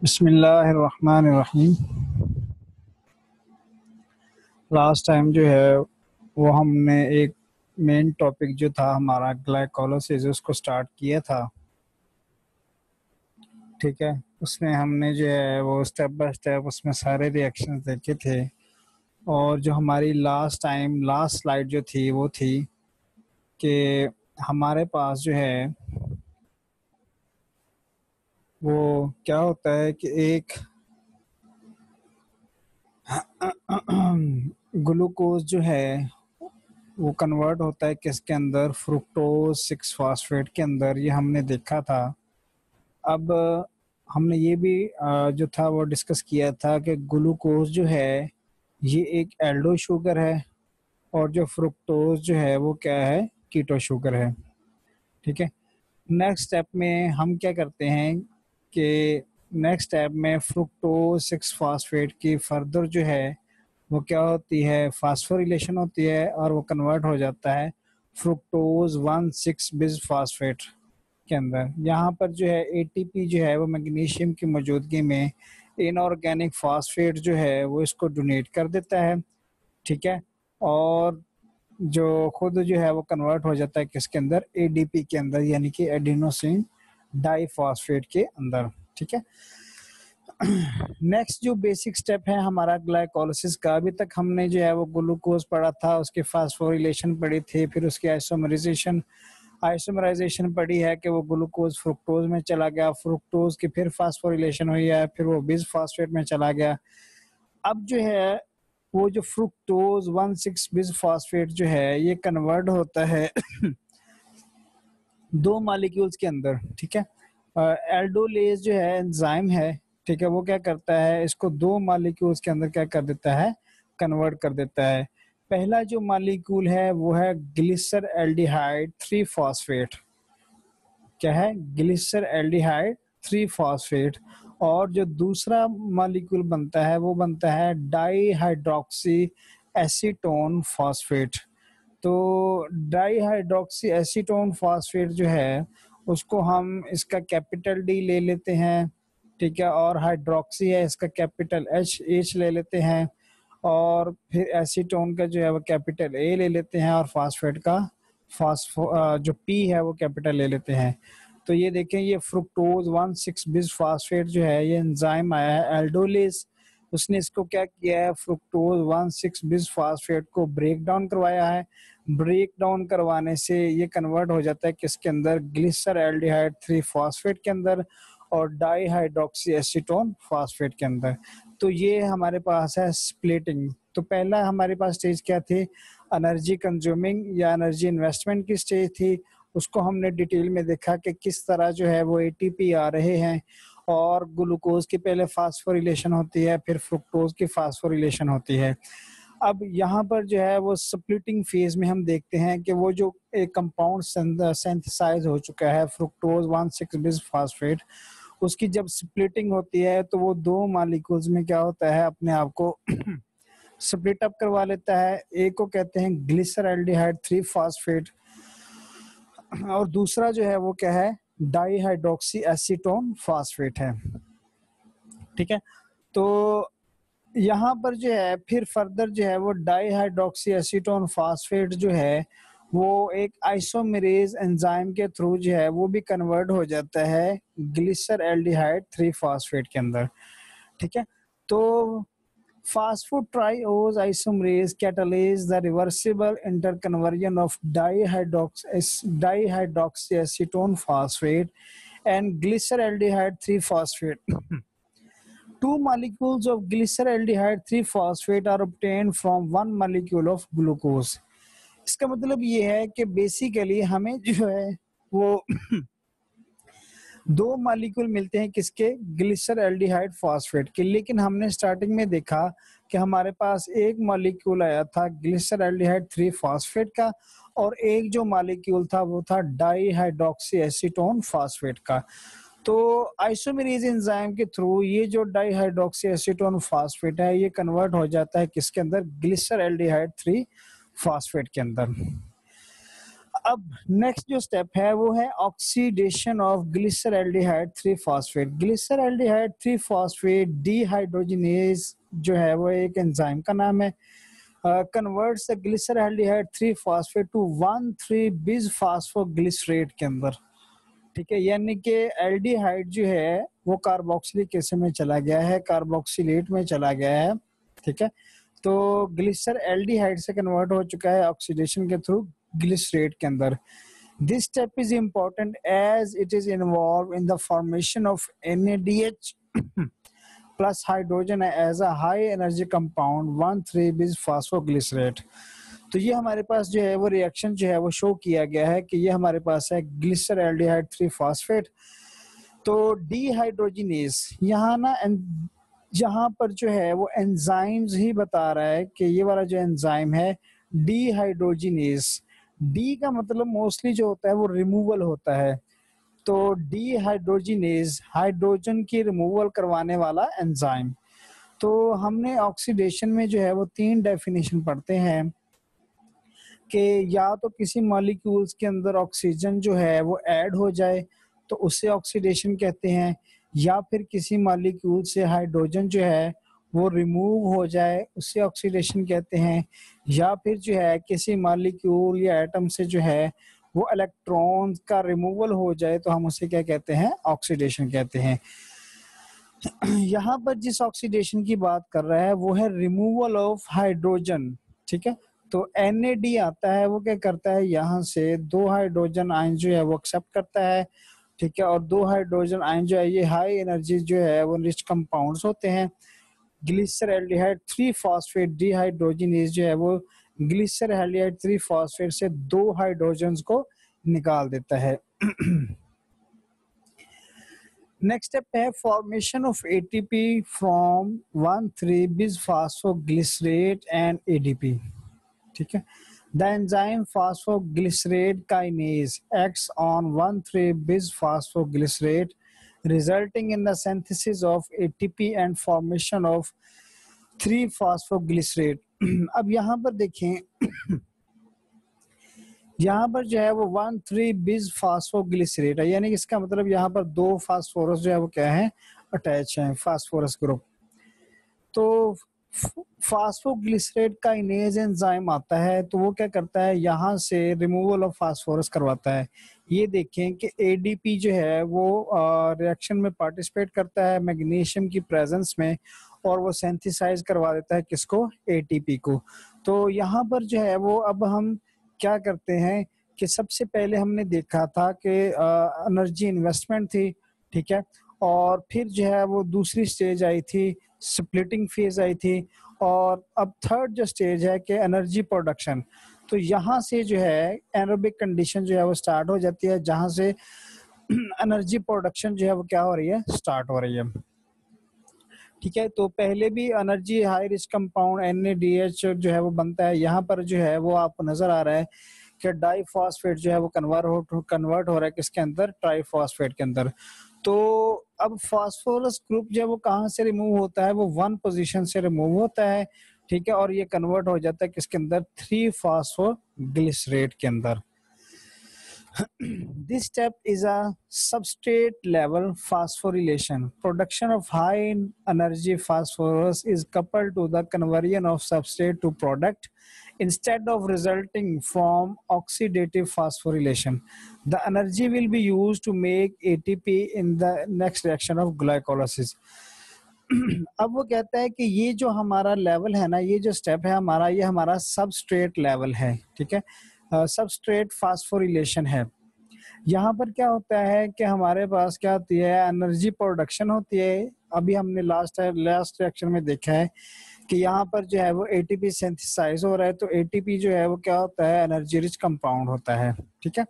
बिस्मिल्लाहिर्रहमानिर्रहीम। Last time जो है वो हमने एक मेन टॉपिक जो था हमारा ग्लाइकोलाइसिस उसको स्टार्ट किया था। ठीक है, उसमें हमने जो है वो स्टेप बाय स्टेप उसमें सारे रिएक्शंस देखे थे। और जो हमारी लास्ट स्लाइड जो थी वो थी कि हमारे पास जो है वो क्या होता है कि एक ग्लूकोज जो है वो कन्वर्ट होता है किसके अंदर, फ्रुक्टोज 6 फास्फेट के अंदर। ये हमने देखा था। अब हमने ये भी जो था वो डिस्कस किया था कि ग्लूकोज जो है ये एक एल्डो शुगर है और जो फ्रुक्टोज जो है वो क्या है, कीटो शुगर है। ठीक है, नेक्स्ट स्टेप में हम क्या करते हैं कि नेक्स्ट स्टेप में फ्रुक्टोज 6 फास्फेट की फर्दर जो है वो क्या होती है, फास्फोरिलेशन होती है और वो कन्वर्ट हो जाता है फ्रुक्टोज 1,6 बिस फास्फेट के अंदर। यहाँ पर जो है एटीपी जो है वो मैग्नीशियम की मौजूदगी में इनऑर्गेनिक फास्फेट जो है वो इसको डोनेट कर देता है। ठीक है, और जो खुद जो है वो कन्वर्ट हो जाता है किसके अंदर, एडीपी के अंदर, यानी कि एडिनोसिन डाइफॉस्फेट के अंदर। ठीक है, नेक्स्ट जो बेसिक स्टेप है हमारा ग्लाइकोलाइसिस का, अभी तक हमने जो है वो ग्लूकोज पढ़ा था, उसके फास्फोरिलेशन पढ़ी थी, फिर उसकी आइसोमराइजेशन पढ़ी है कि वो ग्लूकोज फ्रुक्टोज में चला गया, फ्रुक्टोज की फिर फास्फोरिलेशन हुई है, फिर वो बिस फास्फेट में चला गया। अब जो है वो जो फ्रुक्टोज 1,6 बिस फास्फेट जो है ये कन्वर्ट होता है दो मॉलिक्यूल्स के अंदर। ठीक है, एल्डोलेज जो है एंजाइम है, ठीक है, वो क्या करता है, इसको दो मॉलिक्यूल्स के अंदर क्या कर देता है, कन्वर्ट कर देता है। पहला जो मॉलिक्यूल है वो है ग्लिसर एल्डिहाइड 3 फास्फेट। क्या है, ग्लिसर एल्डिहाइड 3 फास्फेट। और जो दूसरा मॉलिक्यूल बनता है वो बनता है डाई हाइड्रोक्सी एसीटोन फास्फेट। तो डाई हाइड्रोक्सी एसीटोन फास्फेट जो है उसको हम इसका कैपिटल डी ले लेते हैं। ठीक है, और हाइड्रोक्सी है इसका कैपिटल एच ले लेते हैं, और फिर एसीटोन का जो है वो कैपिटल ए ले लेते हैं, और फास्फेट का फास्फो जो पी है वो कैपिटल ले लेते हैं। तो ये देखें, ये फ्रुक्टोज 1,6 बिस फास्फेट जो है ये एंजाइम आया है एल्डोलेज, उसने इसको क्या किया है, फ्रुक्टोज 1,6 बिस फास्फेट को ब्रेक डाउन करवाया है। ब्रेक डाउन करवाने से ये कन्वर्ट हो जाता है किसके अंदर, ग्लिसर एल्डिहाइड 3 फास्फेट के अंदर और डाई हाइड्रोक्सी एसीटोन फास्फेट के अंदर। तो ये हमारे पास है स्प्लिटिंग। तो पहला हमारे पास स्टेज क्या थी, एनर्जी कंज्यूमिंग या एनर्जी इन्वेस्टमेंट की स्टेज थी। उसको हमने डिटेल में देखा कि किस तरह जो है वो एटीपी आ रहे हैं, और ग्लूकोज की पहले फास्फोरिलेशन होती है, फिर फ्रुक्टोज की फास्फोरिलेशन होती है। अब यहाँ पर जो है वो स्प्लिटिंग फेज में हम देखते हैं कि वो जो एक कंपाउंड सिंथेसाइज हो चुका है फ्रुक्टोज 1,6 बिस फास्फेट, उसकी जब स्प्लिटिंग होती है तो वो दो मॉलिक्यूल्स में क्या होता है, अपने आप को स्प्लिट अप करवा लेता है। एक को कहते हैं ग्लिसर एल्डिहाइड 3 फास्फेट, और दूसरा जो है वो क्या है, डाई हाइड्रोक्सी एसीटोन फास्फेट है। ठीक है, तो यहाँ पर जो है फिर फर्दर जो है वो डाई हाइड्रोक्सी एसीटोन फास्फेट जो है वो एक आइसोमेरेज एंजाइम के थ्रू जो है वो भी कन्वर्ट हो जाता है ग्लिसर एल्डिहाइड 3 फास्फेट के अंदर। ठीक है, तो phosphotriose isomerase catalyze the reversible interconversion of dihydroxyacetone phosphate and glyceraldehyde 3 phosphate. Two molecules of glyceraldehyde 3 phosphate are obtained from one molecule of glucose. इसका मतलब ये है कि बेसिकली हमें जो है वो दो मॉलिक्यूल मिलते हैं किसके, ग्लिसर एल्डिहाइड फास्फेट के। लेकिन हमने स्टार्टिंग में देखा कि हमारे पास एक मॉलिक्यूल आया था ग्लिसर एल्डिहाइड 3 फास्फेट का, और एक जो मॉलिक्यूल था वो था डाई हाइड्रोक्सी एसीटोन फास्फेट का। तो आइसोमेरेज एंजाइम के थ्रू ये जो डाई हाइड्रोक्सी एसीटोन फास्फेट है ये कन्वर्ट हो जाता है किसके अंदर, ग्लिसर एल्डिहाइड 3 फास्फेट के अंदर। अब नेक्स्ट जो स्टेप है वो है oxidation of glyceraldehyde 3 phosphate. Glyceraldehyde 3 phosphate dehydrogenase जो है वो एक एंजाइम का नाम है। Converts the glyceraldehyde 3 phosphate to 1,3 bis phosphoglycerate के अंदर, ठीक है। यानी कि एल्डिहाइड जो है वो कार्बोक्सिलिक एसिड में चला गया है, कार्बोक्सिलेट में चला गया है, ठीक है। तो ग्लिसर एल्डिहाइड से कन्वर्ट हो चुका है ऑक्सीडेशन के थ्रू ग्लिसरेट के अंदर। This step is important as it is involved in the formation of NADH plus hydrogen as a high energy compound 1,3 bis phosphoglycerate। तो ये हमारे पास जो है वो रिएक्शन जो है वो शो किया गया है कि ये हमारे पास है ग्लिसर एल्डिहाइड 3 फॉस्फेट। तो डीहाइड्रोजिनेज यहाँ ना जहाँ पर जो है वो एंजाइम्स ही बता रहा है कि ये वाला जो एंजाइम है डीहाइड्रोजिनेज, डी का मतलब मोस्टली जो होता है वो रिमूवल होता है। तो डीहाइड्रोजिनेज हाइड्रोजन की रिमूवल करवाने वाला एंजाइम। तो हमने ऑक्सीडेशन में जो है वो 3 डेफिनेशन पढ़ते हैं कि या तो किसी मॉलिक्यूल्स के अंदर ऑक्सीजन जो है वो ऐड हो जाए तो उसे ऑक्सीडेशन कहते हैं, या फिर किसी मॉलिक्यूल से हाइड्रोजन जो है वो रिमूव हो जाए उससे ऑक्सीडेशन कहते हैं, या फिर जो है किसी मॉलिक्यूल या एटम से जो है वो इलेक्ट्रॉन का रिमूवल हो जाए तो हम उसे क्या कहते हैं, ऑक्सीडेशन कहते हैं। यहाँ पर जिस ऑक्सीडेशन की बात कर रहा है वो है रिमूवल ऑफ हाइड्रोजन, ठीक है। तो NAD आता है वो क्या करता है, यहाँ से 2 हाइड्रोजन आयन जो है वो एक्सेप्ट करता है, ठीक है। और 2 हाइड्रोजन आयन जो है ये हाई एनर्जी जो है वो रिच कंपाउंड्स होते हैं। ग्लिसरल्डिहाइड 3 फॉस्फेट डीहाइड्रोजिनेज जो है वो ग्लिसरल्डिहाइड 3 फॉस्फेट से 2 हाइड्रोजन्स को निकाल देता है। नेक्स्ट स्टेप है formation of ATP from 1,3 bis phosphoglycerate and ADP, ठीक है। The enzyme phosphoglycerate kinase acts on 1,3 bis phosphoglycerate, resulting in the synthesis of ATP and formation of 3 phosphoglycerate। अब यहाँ पर देखें यहाँ पर जो है वो 1,3 बिस फास्फोग्लिसरेट है, यानी इसका मतलब यहाँ पर 2 फास्फोरस जो है वो क्या है, अटैच है, फास्फोरस ग्रुप। तो फास्फोग्लिसरेट का इनेज एंजाइम आता है तो वो क्या करता है, यहाँ से रिमूवल ऑफ फास्फोरस करवाता है। ये देखें कि ADP जो है वो रिएक्शन में पार्टिसिपेट करता है मैग्नीशियम की प्रेजेंस में और वो सिंथेसाइज करवा देता है किसको, ATP को। तो यहाँ पर जो है वो अब हम क्या करते हैं कि सबसे पहले हमने देखा था कि एनर्जी इन्वेस्टमेंट थी, ठीक है। और फिर जो है वो दूसरी स्टेज आई थी, स्प्लिटिंग फेज आई थी, और अब थर्ड जो स्टेज है कि एनर्जी प्रोडक्शन। तो यहाँ से जो है एरोबिक कंडीशन जो है वो स्टार्ट हो जाती है, जहाँ से एनर्जी प्रोडक्शन जो है वो क्या हो रही है, स्टार्ट हो रही है, ठीक है। तो पहले भी energy high rich compound NADH जो है वो बनता है। यहाँ पर जो है वो आपको नजर आ रहा है कि डाइफॉस्फेट जो है वो कन्वर्ट हो रहा है किसके अंदर, ट्राइफॉस्फेट के अंदर। तो अब फास्फोरस ग्रुप जो है वो कहाँ से रिमूव होता है, वो 1 पोजीशन से रिमूव होता है, ठीक है। और ये कन्वर्ट हो जाता है किसके अंदर, 3 फास्फोग्लिसरेट के अंदर। This step is a substrate level phosphorylation. Production of high energy phosphorus is coupled to the conversion of substrate to product instead of resulting from oxidative phosphorylation. The energy will be used to make ATP in the next reaction of glycolysis. अब वो कहता है कि ये जो हमारा level है ना, ये जो स्टेप है हमारा, ये हमारा सबस्ट्रेट लेवल है, ठीक है। सबस्ट्रेट फास्फोरिलेशन है। यहाँ पर क्या होता है कि हमारे पास क्या होती है, एनर्जी प्रोडक्शन होती है। अभी हमने लास्ट रिएक्शन में देखा है कि यहाँ पर जो है वो ATP सिंथेसाइज हो रहा है। तो ATP जो है वो क्या होता है, एनर्जी रिच कंपाउंड होता है, ठीक है।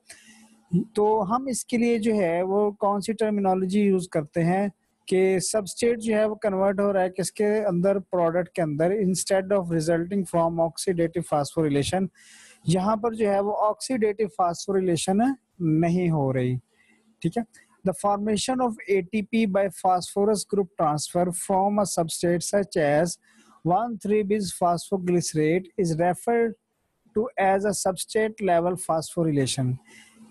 तो हम इसके लिए जो है वो कौन सी टर्मिनोलॉजी यूज करते हैं कि सबस्ट्रेट जो है वो कन्वर्ट हो रहा है किसके अंदर, प्रोडक्ट के अंदर, instead of resulting from oxidative phosphorylation. यहाँ पर जो है वो ऑक्सीडेटिव फास्फोरिलेशन नहीं हो रही, ठीक है। The formation of ATP by phosphorus group transfer from a substrate such as 1,3 bis phosphoglycerate is referred to as a substrate level phosphorylation.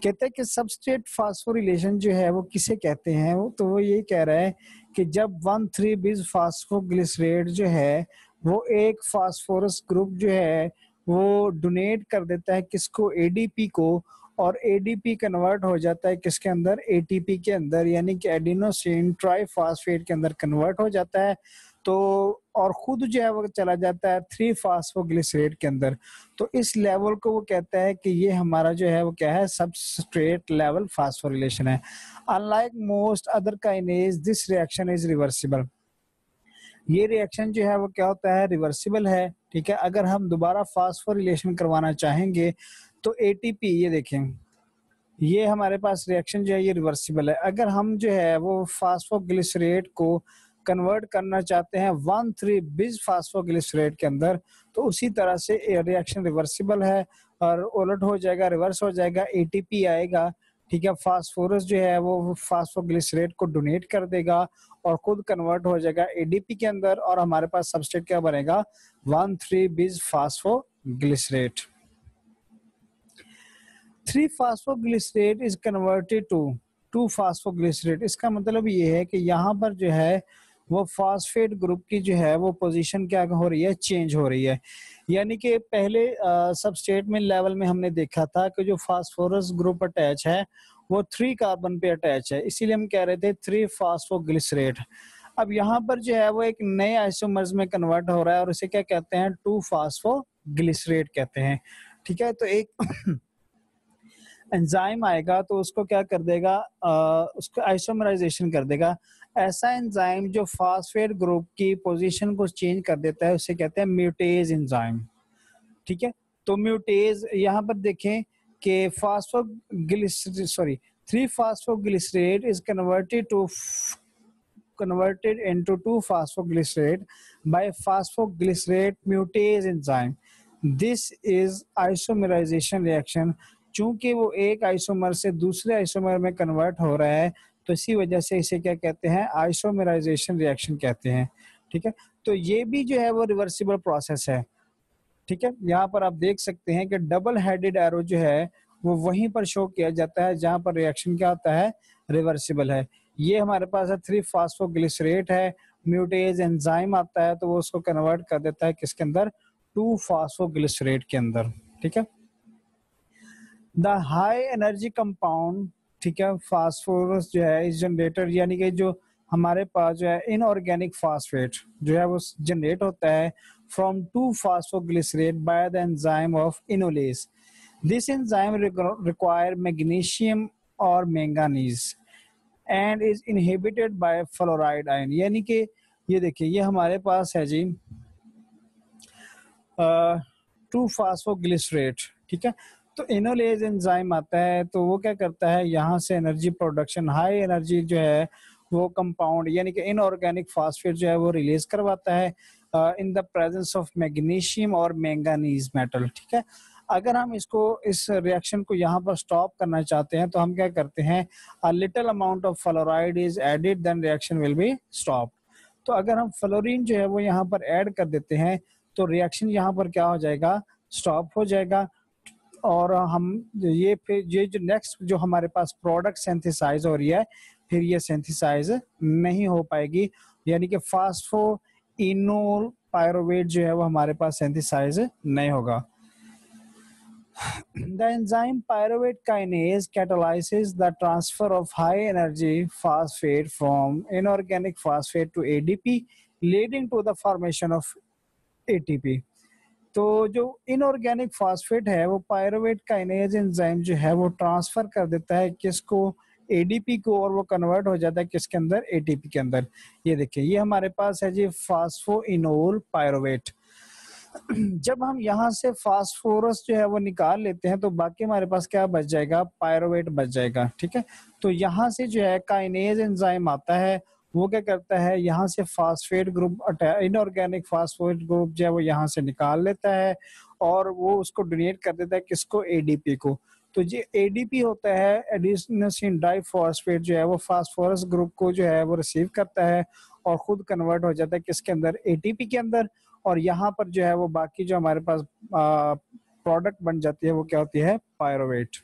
कहते हैं कि सबस्ट्रेट फास्फोरिलेशन जो है वो किसे कहते हैं, वो तो वो यही कह रहा है कि जब 1,3 बिस फास्फोग्लिसरेट जो है वो एक फास्फोरस ग्रुप जो है वो डोनेट कर देता है किसको, एडीपी को, और एडीपी कन्वर्ट हो जाता है किसके अंदर, एटीपी के अंदर, यानी कि एडिनोसिन ट्राइफॉस्फेट के अंदर कन्वर्ट हो जाता है। तो और खुद जो है वो चला जाता है 3 फास्फोग्लिसरेट के अंदर। तो इस लेवल को वो कहता है कि ये हमारा जो है वो क्या है, सबस्ट्रेट लेवल फास्फोरिलेशन है। Unlike most other kinase this reaction is reversible. ये रिएक्शन जो है वो क्या होता है, रिवर्सिबल है। ठीक है, अगर हम दोबारा फास्फोरिलेशन करवाना चाहेंगे तो एटीपी, ये देखें, ये हमारे पास रिएक्शन जो है ये रिवर्सिबल है। अगर हम जो है वो फास्फोग्लिसरेट को कन्वर्ट करना चाहते हैं 1,3 बिस फास्फोग्लिसरेट के अंदर, तो उसी तरह से रिएक्शन रिवर्सिबल है और उलट हो जाएगा, रिवर्स हो जाएगा, एटीपी आएगा। ठीक है, फास्फोरस जो है वो फास्फोग्लिसरेट को डोनेट कर देगा और खुद कन्वर्ट हो जाएगा एडीपी के अंदर, और हमारे पास सबस्ट्रेट क्या बनेगा, 1,3 bis phosphoglycerate. 3 phosphoglycerate is converted to 2 phosphoglycerate. इसका मतलब ये है कि यहाँ पर जो है वो फास्फेट ग्रुप की जो है वो पोजीशन क्या हो रही है, चेंज हो रही है। यानी कि पहले सबस्टेट में लेवल में हमने देखा था कि जो फास्फोरस ग्रुप अटैच है वो 3 कार्बन पे अटैच है, इसीलिए हम कह रहे थे 3 फास्फोग्लिसरेट। अब यहाँ पर जो है वो एक नए आइसोमर्स में कन्वर्ट हो रहा है और उसे क्या कहते हैं, 2 फास्फोग्लिसरेट कहते हैं। ठीक है, तो एक एंजाइम आएगा तो उसको क्या कर देगा, उसको आइसोमराइजेशन कर देगा। ऐसा एंजाइम जो फास्फेट ग्रुप की पोजीशन को चेंज कर देता है उसे कहते हैं म्यूटेज एंजाइम। ठीक है, तो म्यूटेज यहाँ पर देखें कि phosphoglycerate 3 phosphoglycerate is converted into 2 phosphoglycerate by phosphoglycerate mutase enzyme. This is isomerization reaction। चूंकि वो एक आइसोमर से दूसरे आइसोमर में कन्वर्ट हो रहा है तो इसी वजह से इसे क्या कहते हैं, आइसोमेराइजेशन रिएक्शन कहते हैं। ठीक है, तो ये भी जो है वो रिवर्सिबल प्रोसेस है। ठीक है, यहाँ पर आप देख सकते हैं कि डबल हेडेड एरो जो है वो वहीं पर शो किया जाता है जहां पर रिएक्शन क्या होता है, रिवर्सिबल है। ये हमारे पास है 3 फास्फोग्लिसरेट है, म्यूटेज एंजाइम आता है तो वो उसको कन्वर्ट कर देता है किसके अंदर, 2 फास्फोग्लिसरेट के अंदर। ठीक है, द हाई एनर्जी कंपाउंड, ठीक है, फास्फोरस जो है इस जनरेटर, यानी कि जो हमारे पास जो है इनऑर्गेनिक फास्फेट जो है वो जनरेट होता है from 2 phosphoglycerate by the enzyme of enolase. This enzyme require magnesium और manganese and is inhibited by fluoride ion. यानी कि ये देखिए, ये हमारे पास है जी 2 फास्फोग्लिसरेट। ठीक है, तो इनोलेज एंजाइम आता है तो वो क्या करता है, यहाँ से एनर्जी प्रोडक्शन, हाई एनर्जी जो है वो कंपाउंड यानी कि इनऑर्गेनिक फास्फेट जो है वो रिलीज करवाता है in the presence of magnesium और मैंगानीज मेटल। ठीक है, अगर हम इसको इस रिएक्शन को यहाँ पर स्टॉप करना चाहते हैं तो हम क्या करते हैं, a little amount of fluoride is added then reaction will be stop. तो अगर हम फ्लोरीन जो है वो यहाँ पर ऐड कर देते हैं तो रिएक्शन यहाँ पर क्या हो जाएगा, स्टॉप हो जाएगा। और हम ये फिर ये जो नेक्स्ट जो हमारे पास प्रोडक्ट सिंथेसाइज हो रही है फिर ये सिंथेसाइज नहीं हो पाएगी, यानी कि फास्फो इनोल पायरोवेट जो है वो हमारे पास सिंथेसाइज नहीं होगा। The enzyme pyruvate kinase catalyzes the transfer of high energy phosphate from inorganic phosphate to ADP, leading to the formation of ATP। तो जो इनऑर्गेनिक फास्फेट है वो पायरुवेट काइनेज एंजाइम जो है वो ट्रांसफर कर देता है किसको, एडीपी को, और वो कन्वर्ट हो जाता है किसके अंदर, एटीपी के अंदर। ये देखिए, ये हमारे पास है जी फास्फोइनोल पायरुवेट। जब हम यहाँ से फास्फोरस जो है वो निकाल लेते हैं तो बाकी हमारे पास क्या बच जाएगा, पायरुवेट बच जाएगा। ठीक है, तो यहाँ से जो है काइनेज एंजाइम आता है, वो क्या करता है, यहाँ से phosphate group, inorganic phosphate group जो है वो यहाँ से निकाल लेता है और वो उसको डोनेट कर देता है किसको, एडीपी को। तो जो एडीपी होता है, एडिनोसिन डाइफॉस्फेट, जो है वो फास्फोरस ग्रुप को जो है वो रिसीव करता है और खुद कन्वर्ट हो जाता है किसके अंदर, एटीपी के अंदर। और यहाँ पर जो है वो बाकी जो हमारे पास प्रोडक्ट बन जाती है वो क्या होती है, पायरोवेट।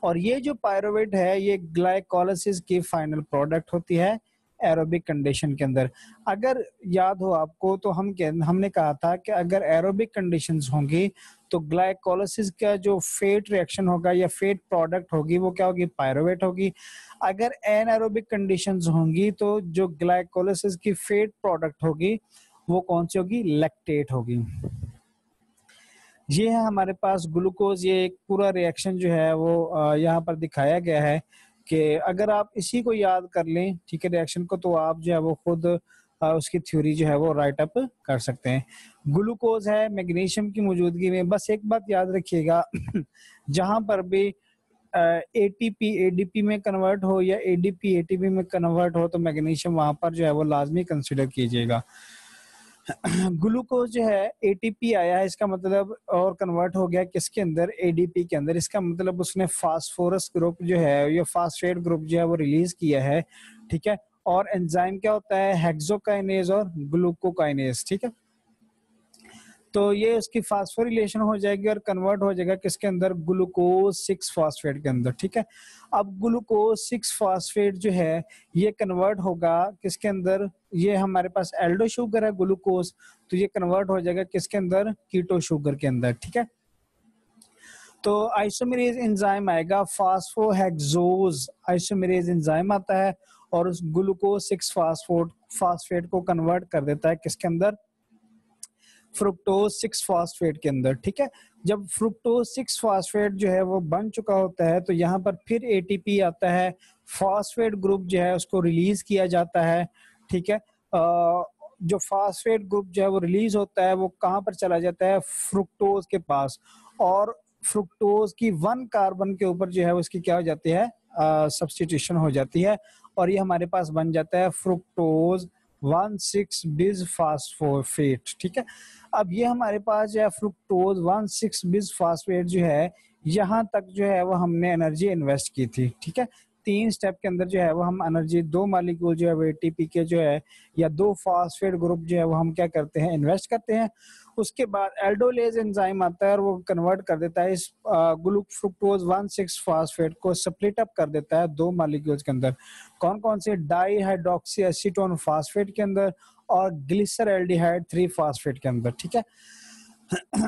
और ये जो पायरोवेट है ये ग्लाइकोलाइसिस की फाइनल प्रोडक्ट होती है एरोबिक कंडीशन के अंदर। अगर याद हो आपको तो हमने कहा था कि अगर एरोबिक कंडीशंस होंगी तो ग्लाइकोलाइसिस का जो फेट रिएक्शन होगा या फेट प्रोडक्ट होगी वो क्या होगी, पायरोवेट होगी। अगर एनारोबिक कंडीशंस होंगी तो जो ग्लाइकोलाइसिस की फेट प्रोडक्ट होगी वो कौन सी होगी, लैक्टेट होगी। ये है हमारे पास ग्लूकोज, ये एक पूरा रिएक्शन जो है वो यहाँ पर दिखाया गया है कि अगर आप इसी को याद कर लें, ठीक है, रिएक्शन को, तो आप जो है वो खुद उसकी थ्योरी जो है वो राइट अप कर सकते हैं। ग्लूकोज है मैग्नीशियम की मौजूदगी में। बस एक बात याद रखिएगा जहां पर भी एटीपी एडीपी में कन्वर्ट हो या एडीपी एटीपी में कन्वर्ट हो तो मैग्नीशियम वहां पर जो है वो लाजमी कंसिडर कीजिएगा। ग्लूकोज जो है एटीपी आया है, इसका मतलब, और कन्वर्ट हो गया किसके अंदर, एडीपी के अंदर। इसका मतलब उसने फास्फोरस ग्रुप जो है, ये फास्फेट ग्रुप जो है वो रिलीज किया है, ठीक है। और एंजाइम क्या होता है, हेक्सोकाइनेज और ग्लूकोकाइनेज, ठीक है। तो ये उसकी फास्फोरिलेशन हो जाएगी और कन्वर्ट हो जाएगा किसके अंदर, ग्लूकोज 6 फास्फेट के अंदर, ठीक है। अब ग्लूकोज 6 फास्फेट जो है ये कन्वर्ट होगा किसके अंदर, ये हमारे पास एल्डो शुगर है ग्लूकोज, तो ये कन्वर्ट हो जाएगा किसके अंदर, कीटो शुगर के अंदर, ठीक है। तो आइसोमेरेज एंजाइम आएगा, फास्फोहेक्सोज आइसोमेरेज एंजाइम आता है और उस ग्लूकोज 6 फास्फेट को कन्वर्ट कर देता है किसके अंदर, फ्रुक्टोज 6 फास्फेट के अंदर, ठीक है। जब फ्रुक्टोज 6 फास्फेट जो है वो बन चुका होता है तो यहाँ पर फिर एटीपी आता है, फास्फेट ग्रुप जो है उसको रिलीज किया जाता है, ठीक है। जो फास्फेट ग्रुप जो है वो रिलीज होता है वो कहाँ पर चला जाता है, फ्रुक्टोज के पास, और फ्रुक्टोज की 1 कार्बन के ऊपर जो है उसकी क्या हो जाती है, सब्स्टिट्यूशन हो जाती है और ये हमारे पास बन जाता है फ्रुक्टोज 1,6 बिस फास्फोफेट, ठीक है। अब ये हमारे पास जो है फ्रुक्टोज 1,6 बिस फास्फेट जो है, यहाँ तक जो है वो हमने एनर्जी इन्वेस्ट की थी, ठीक है। 3 स्टेप के अंदर जो है वो हम एनर्जी, 2 मालिक्यूल जो है वो एटीपी के जो है या 2 फास्फेट ग्रुप जो है वो हम क्या करते हैं, इन्वेस्ट करते हैं। उसके बाद एल्डोलेज एंजाइम आता है और वो कन्वर्ट कर देता है इस फ्रुक्टोज 1,6 फास्फेट को, स्प्लिट अप कर देता है 2 मालिक्यूल्स के अंदर। कौन कौन से, डाई हाइड्रोक्सी एसीटोन फास्फेट के अंदर और ग्लिसरल्डिहाइड 3 फास्फेट के अंदर, ठीक है।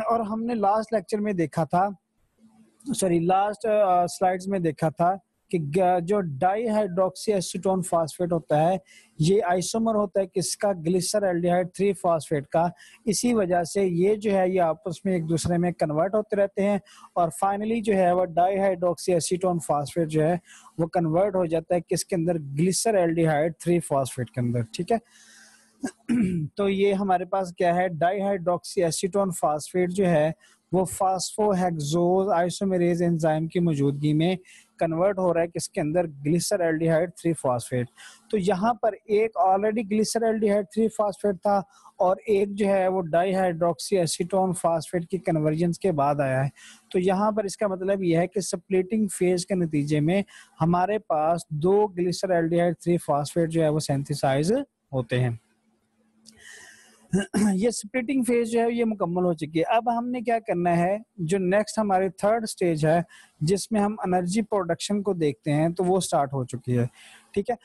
और हमने लास्ट लेक्चर में देखा था, सॉरी लास्ट स्लाइड्स में देखा था कि जो डाई हाइड्रोक्सी एसीटोन फास्फेट होता है ये आइसोमर होता है किसका, ग्लिसरल्डिहाइड 3 फास्फेट का। इसी वजह से ये जो है ये आपस में एक दूसरे में कन्वर्ट होते रहते हैं और फाइनली जो है वो डाई हाइड्रोक्सी एसीटोन फास्फेट जो है वो कन्वर्ट हो जाता है किसके अंदर, ग्लिसरल्डिहाइड 3 फास्फेट के अंदर, ठीक है। तो ये हमारे पास क्या है, डाईहाइड्रोक्सी एसीटोन फास्फेट जो है वो फास्फोहेक्सोज आइसोमेरेज एंजाइम की मौजूदगी में कन्वर्ट हो रहा है किसके अंदर, ग्लिसरल्डिहाइड 3 फास्फेट। तो यहाँ पर एक ऑलरेडी ग्लिसरल्डिहाइड 3 फास्फेट था और एक जो है वो डाईहाइड्रोक्सी एसीटोन फास्फेट की कन्वर्जन के बाद आया है। तो यहाँ पर इसका मतलब यह है कि स्प्लिटिंग फेज के नतीजे में हमारे पास 2 ग्लिसरल्डिहाइड 3 फास्फेट जो है वो सिंथेसाइज होते हैं। ये स्प्लिटिंग फेज जो है ये मुकम्मल हो चुकी है। अब हमने क्या करना है, जो नेक्स्ट हमारी थर्ड स्टेज है जिसमें हम एनर्जी प्रोडक्शन को देखते हैं तो वो स्टार्ट हो चुकी है, ठीक है।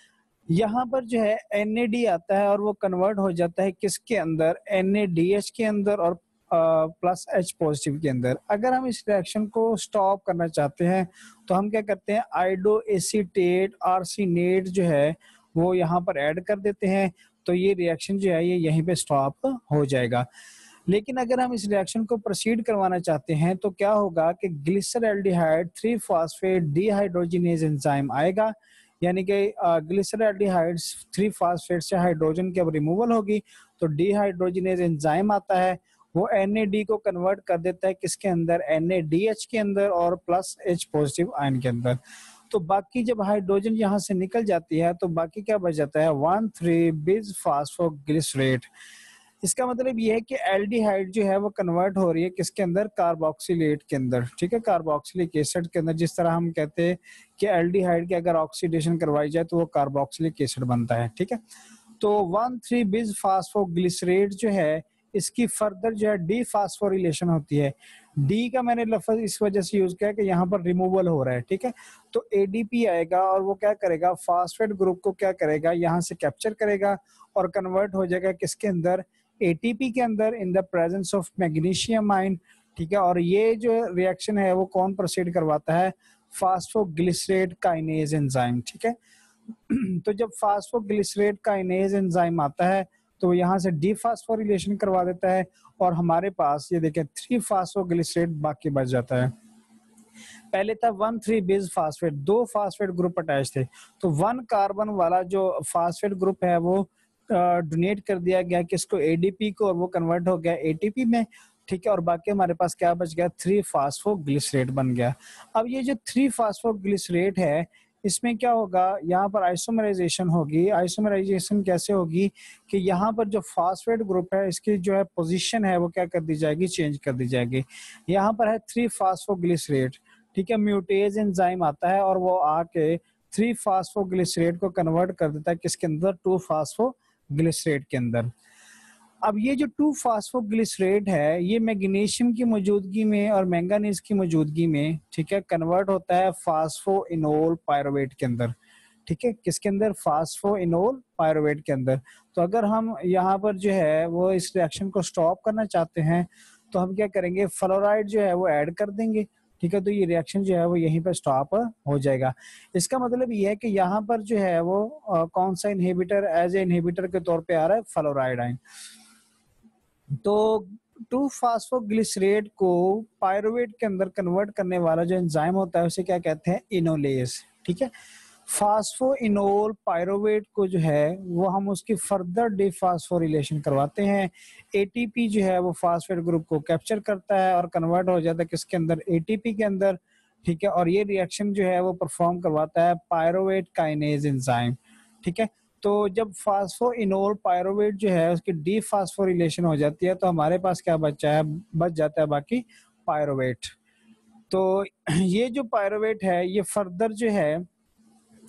यहाँ पर जो है NAD आता है और वो कन्वर्ट हो जाता है किसके अंदर, NADH के अंदर और प्लस H पॉजिटिव के अंदर। अगर हम इस रिएक्शन को स्टॉप करना चाहते हैं तो हम क्या करते हैं, आइडो एसीटेट आर्सिनेट जो है वो यहाँ पर ऐड कर देते हैं, तो ये रिएक्शन जो है ये यहीं पे स्टॉप हो जाएगा। लेकिन अगर हम इस रिएक्शन को प्रोसीड करवाना चाहते हैं तो क्या होगा कि ग्लिसरल्डिहाइड 3 फास्फेट डिहाइड्रोजिनेज एंजाइम आएगा, यानी कि ग्लिसरल्डिहाइड 3 फास्फेट से हाइड्रोजन की अब रिमूवल होगी तो डिहाइड्रोजिनेज एंजाइम आता है, वो NAD को कन्वर्ट कर देता है किसके अंदर, NADH के अंदर और प्लस H पॉजिटिव आयन के अंदर। तो बाकी जब हाइड्रोजन यहाँ से निकल जाती है तो बाकी क्या बच जाता है, 1,3 बिस फास्फोग्लिसरेट। इसका मतलब ये है कि एल्डिहाइड जो है वो कन्वर्ट हो रही है किसके अंदर, कार्बोक्सिलेट के अंदर, ठीक है, कार्बोक्सिलिक एसिड के अंदर। जिस तरह हम कहते हैं कि एल्डिहाइड की अगर ऑक्सीडेशन करवाई जाए तो वो कार्बोक्सिलिक एसिड बनता है, ठीक है। तो 1,3 बिस फास्फोग्लिसरेट जो है इसकी फर्दर जो है डी फास्फोरिलेशन होती है। डी का मैंने लफ्ज इस वजह से यूज किया कि यहाँ पर रिमूवल हो रहा है, ठीक है। तो एडीपी आएगा और वो क्या करेगा, फास्फेट ग्रुप को क्या करेगा, यहाँ से कैप्चर करेगा और कन्वर्ट हो जाएगा किसके अंदर, एटीपी के अंदर, in the presence of magnesium ion, ठीक है। और ये जो रिएक्शन है वो कौन प्रोसीड करवाता है, फास्फोग्लिसरेट काइनेज एंजाइम, ठीक है। तो जब फास्फोग्लिसरेट काइनेज एंजाइम आता है तो वो यहाँ से डीफास्फोरिलेशन करवा देता है और हमारे पास ये देखें 3 फास्फोग्लिसरेट बाकी बच जाता है। पहले था 1,3 बिस फास्फेट, 2 फास्फेट ग्रुप अटैच थे, तो 1 कार्बन वाला जो फास्फेट ग्रुप है वो डोनेट कर दिया गया किसको, एडीपी को, और वो कन्वर्ट हो गया एटीपी में, ठीक है। और बाकी हमारे पास क्या बच गया, 3 फास्फोग्लिसरेट बन गया। अब ये जो 3 फास्फोग्लिसरेट है इसमें क्या होगा, यहाँ पर आइसोमराइजेशन होगी। आइसोमराइजेशन कैसे होगी कि यहाँ पर जो फास्फेट ग्रुप है इसकी जो है पोजीशन है वो क्या कर दी जाएगी, चेंज कर दी जाएगी। यहाँ पर है 3 फास्फोग्लिसरेट, ठीक है। म्यूटेज एंजाइम आता है और वो आके 3 फास्फोग्लिसरेट को कन्वर्ट कर देता है किसके अंदर, 2 फास्फोग्लिसरेट के अंदर। अब ये जो 2 फास्फोग्लिसरेट है ये मैग्नीशियम की मौजूदगी में और मैंगानीज की मौजूदगी में, ठीक है, कन्वर्ट होता है फास्फोइनोल पायरुवेट के अंदर, ठीक है। किसके अंदर, फास्फोइनोल पायरुवेट के अंदर। तो अगर हम यहाँ पर जो है वो इस रिएक्शन को स्टॉप करना चाहते हैं तो हम क्या करेंगे, फ्लोराइड जो है वो ऐड कर देंगे, ठीक है। तो ये रिएक्शन जो है वो यहीं पर स्टॉप हो जाएगा। इसका मतलब ये है कि यहाँ पर जो है वो कौन सा इनहिबिटर एज ए इनहिबिटर के तौर पे आ रहा है, फ्लोराइड आयन। तो 2 फास्फोग्लिसरेट को पायरुवेट के अंदर कन्वर्ट करने वाला जो एंजाइम होता है उसे क्या कहते हैं, इनोलेज, ठीक है। फास्फोइनोल पायरुवेट को जो है वो हम उसकी फर्दर डिफास्फोरिलेशन करवाते हैं। एटीपी जो है वो फास्फेट ग्रुप को कैप्चर करता है और कन्वर्ट हो जाता है किसके अंदर, एटीपी के अंदर, ठीक है। और ये रिएक्शन जो है वो परफॉर्म करवाता है पायरुवेट काइनेज एंजाइम, ठीक है। तो जब फास्फोइनोल पायरुवेट जो है उसकी डीफास्फोरिलेशन हो जाती है तो हमारे पास क्या बचा है, बच जाता है बाकी पायरुवेट। तो ये जो पायरुवेट है ये फर्दर जो है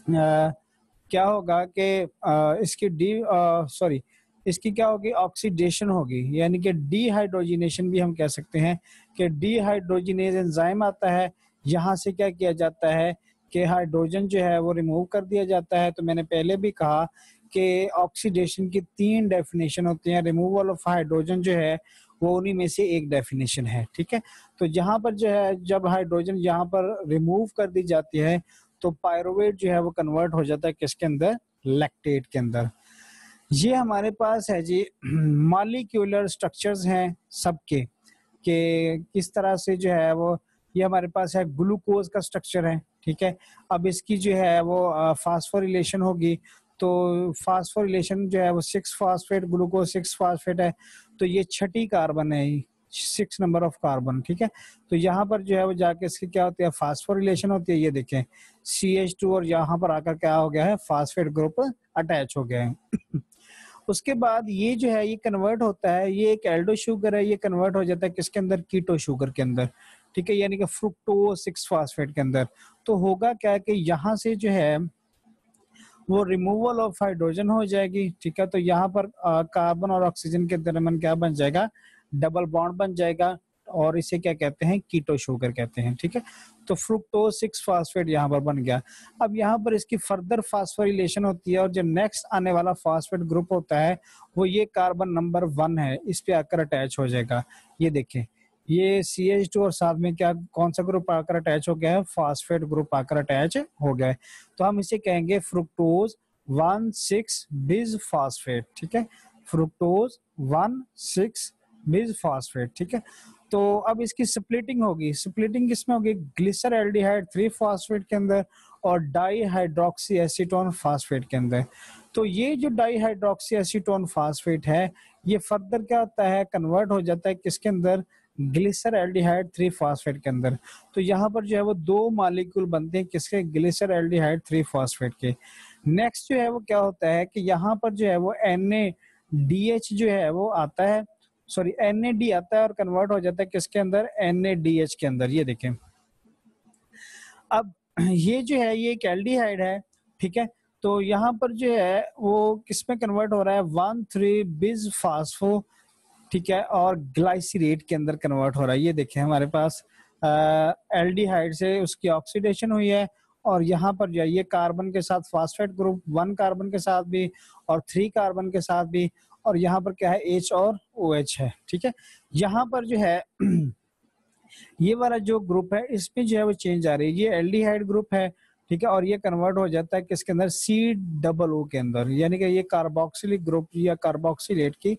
क्या होगा कि इसकी इसकी क्या होगी, ऑक्सीडेशन होगी, यानी कि डीहाइड्रोजिनेशन भी हम कह सकते हैं कि डीहाइड्रोजिनेज एंजाइम आता है। यहाँ से क्या किया जाता है कि हाइड्रोजन जो है वो रिमूव कर दिया जाता है। तो मैंने पहले भी कहा कि ऑक्सीडेशन की 3 डेफिनेशन होती हैं, रिमूवल ऑफ हाइड्रोजन जो है वो उन्हीं में से एक डेफिनेशन है, ठीक है। तो यहाँ पर जो है जब हाइड्रोजन यहाँ पर रिमूव कर दी जाती है तो पायरुवेट जो है वो कन्वर्ट हो जाता है किसके अंदर, लैक्टेट के अंदर। ये हमारे पास है जी मॉलिक्यूलर स्ट्रक्चर्स हैं सबके, कि किस तरह से जो है वो, ये हमारे पास है ग्लूकोज का स्ट्रक्चर है, ठीक है। अब इसकी जो है वो फास्फोरिलेशन होगी तो फास्फोरिलेशन जो है वो 6 फास्फेट, ग्लूकोज 6 फास्फेट है, तो ये 6ठी कार्बन है, 6 नंबर ऑफ कार्बन, ठीक है। तो यहाँ पर जो है वो जाके इसकी क्या होती है, फास्फोरिलेशन होती है। ये देखें CH2 और यहाँ पर आकर क्या हो गया है, फास्फेट ग्रुप अटैच हो गया है। उसके बाद ये जो है ये कन्वर्ट होता है, ये एक एल्डो शुगर है, ये कन्वर्ट हो जाता है किसके अंदर, कीटो शुगर के अंदर, ठीक है, यानी कि फ्रुक्टोज 6 फास्फेट के अंदर। तो होगा क्या कि यहाँ से जो है वो रिमूवल ऑफ हाइड्रोजन हो जाएगी, ठीक है। तो यहाँ पर कार्बन और ऑक्सीजन के दरमियान क्या बन जाएगा, डबल बॉन्ड बन जाएगा और इसे क्या कहते हैं, कीटो शुगर कहते हैं, ठीक है। तो फ्रुक्टोज 6 फास्फेट यहाँ पर बन गया। अब यहाँ पर इसकी फर्दर फास्फोरिलेशन होती है और जो नेक्स्ट आने वाला फास्फेट ग्रुप होता है वो ये कार्बन नंबर 1 है, इस पे आकर अटैच हो जाएगा। ये देखें ये CH2 और साथ में क्या, कौन सा ग्रुप आकर अटैच हो गया है, फास्फेट ग्रुप आकर अटैच हो गया है। तो हम इसे कहेंगे फ्रुक्टोज 1,6 बिस फास्फेट, ठीक है, फ्रुक्टोज 1,6 बिस फास्फेट, ठीक है। तो अब इसकी स्प्लिटिंग होगी, स्प्लिटिंग किसमें होगी, ग्लिसरल्डिहाइड 3 फास्फेट के अंदर और डाईहाइड्रोक्सी एसीटोन फास्फेट के अंदर। तो ये जो डाईहाइड्रोक्सी एसीटोन फास्फेट है ये फर्दर क्या होता है, कन्वर्ट हो जाता है किसके अंदर, ग्लिसरल्डिहाइड 3 फास्फेट के अंदर। तो यहाँ पर जो है वो 2 मॉलिक्यूल बनते हैं किसके, ग्लिसरल्डिहाइड 3 फास्फेट के। नेक्स्ट जो है वो क्या होता है कि यहाँ पर जो है वो NADH जो है वो आता है, सॉरी NAD आता है और कन्वर्ट हो जाता है किसके अंदर, NADH के अंदर। ये देखें अब ये जो है ये एक एल्डिहाइड है, ठीक है। तो यहाँ पर जो है वो किस में कन्वर्ट हो रहा है, 1,3 बिस फास्फो, ठीक है, और ग्लाइसिरेट के अंदर कन्वर्ट हो रहा है। ये देखें हमारे पास एल्डिहाइड से उसकी ऑक्सीडेशन हुई है, और यहाँ पर जो है ये कार्बन के साथ फास्फेट ग्रुप 1 कार्बन के साथ भी और 3 कार्बन के साथ भी, और यहाँ पर क्या है H और OH है। ठीक है, यहाँ पर जो है ये वाला जो ग्रुप है इसमें जो है वो चेंज आ रही है, ये एल्डिहाइड ग्रुप है। ठीक है, और ये कन्वर्ट हो जाता है किसके अंदर, COO के अंदर, यानी कि ये कार्बोक्सिलिक ग्रुप या कार्बोक्सिलेट की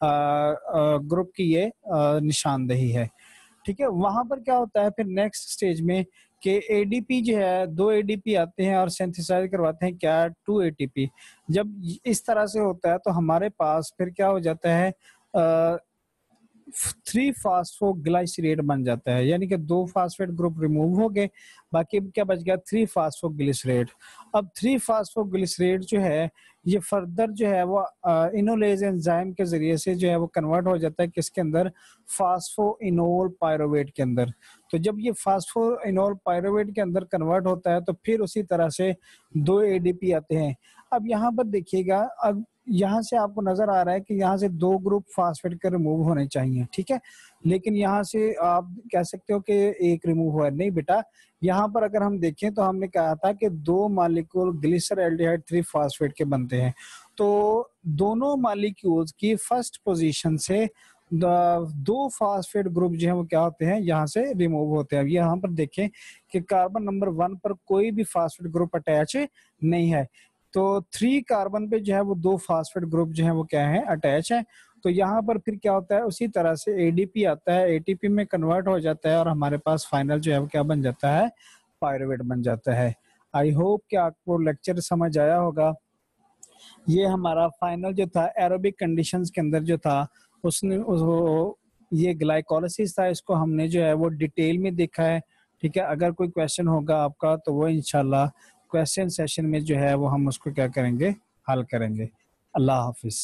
ग्रुप की ये निशानदेही है। ठीक है, वहां पर क्या होता है फिर नेक्स्ट स्टेज में कि एडीपी जो है 2 एडीपी आते हैं और सिंथेसाइज करवाते हैं क्या 2 एटीपी। जब इस तरह से होता है तो हमारे पास फिर क्या हो जाता है 3 फास्फोग्लाइसरेट बन जाता है, यानी कि 2 फास्फेट ग्रुप रिमूव हो गए, बाकी क्या बच गया 3 फास्फोग्लिसरेट। अब 3 फास्फोग्लिसरेट जो है ये फर्दर जो है वो इनोलेज एंजाइम के जरिए से जो है वो कन्वर्ट हो जाता है किसके अंदर, फास्फोइनोल पायरोवेट के अंदर। तो जब ये फास्फोइनोल पायरोवेट के अंदर कन्वर्ट होता है तो फिर उसी तरह से 2 एडीपी आते हैं। अब यहाँ पर देखिएगा, अब यहाँ से आपको नजर आ रहा है कि यहाँ से 2 ग्रुप फास्फेट के रिमूव होने चाहिए। ठीक है, लेकिन यहाँ से आप कह सकते हो कि एक रिमूव हुआ है, नहीं बेटा। यहाँ पर अगर हम देखें तो हमने कहा था कि 2 मॉलिक्यूल ग्लिसरॉल्डिहाइड 3 फास्फेट के बनते हैं, तो दोनों मॉलिक्यूल्स की फर्स्ट पोजीशन से 2 फास्फेट ग्रुप जो है वो क्या होते हैं, यहाँ से रिमूव होते हैं। अब यहाँ पर देखें कि कार्बन नंबर 1 पर कोई भी फास्फेट ग्रुप अटैच नहीं है, तो 3 कार्बन पे जो है वो 2 फास्फेट ग्रुप जो है वो क्या है, अटैच है। तो यहाँ पर फिर क्या होता है, उसी तरह से एडीपी आता है, एटीपी में कन्वर्ट हो जाता है और हमारे पास फाइनल जो है वो क्या बन जाता है, पायरुवेट बन जाता है। आई होप कि आपको लेक्चर समझ आया होगा। ये हमारा फाइनल जो था एरोबिक कंडीशंस के अंदर जो था उसने ये ग्लाइकोलाइसिस था, इसको हमने जो है वो डिटेल में देखा है। ठीक है, अगर कोई क्वेश्चन होगा आपका तो वो इंशाल्लाह क्वेश्चन सेशन में जो है वो हम उसको क्या करेंगे, हल करेंगे। अल्लाह हाफिज।